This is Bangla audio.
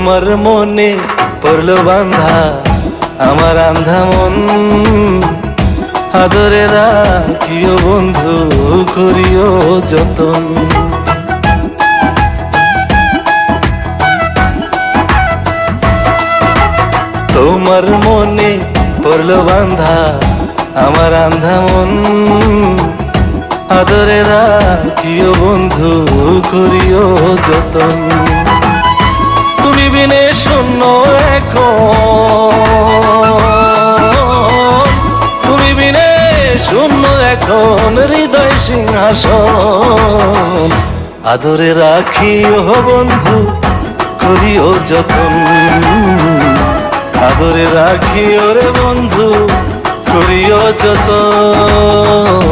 তোমার মনে পড়লো বান্ধা আমার আন্ধা মন, আদরে রাখিও বন্ধু করিও যতন। তোমার মনে পড়লো বান্ধা আমার আন্ধা মন, আদরে রাখিও বন্ধু করিও যতন। তুমি বিনে শূন্য এখন, তুমি বিনে শূন্য এখন হৃদয় সিংহাসন, আদরে রাখিও বন্ধু করিও যতন, আদরে রাখিও রে বন্ধু করিও যতন।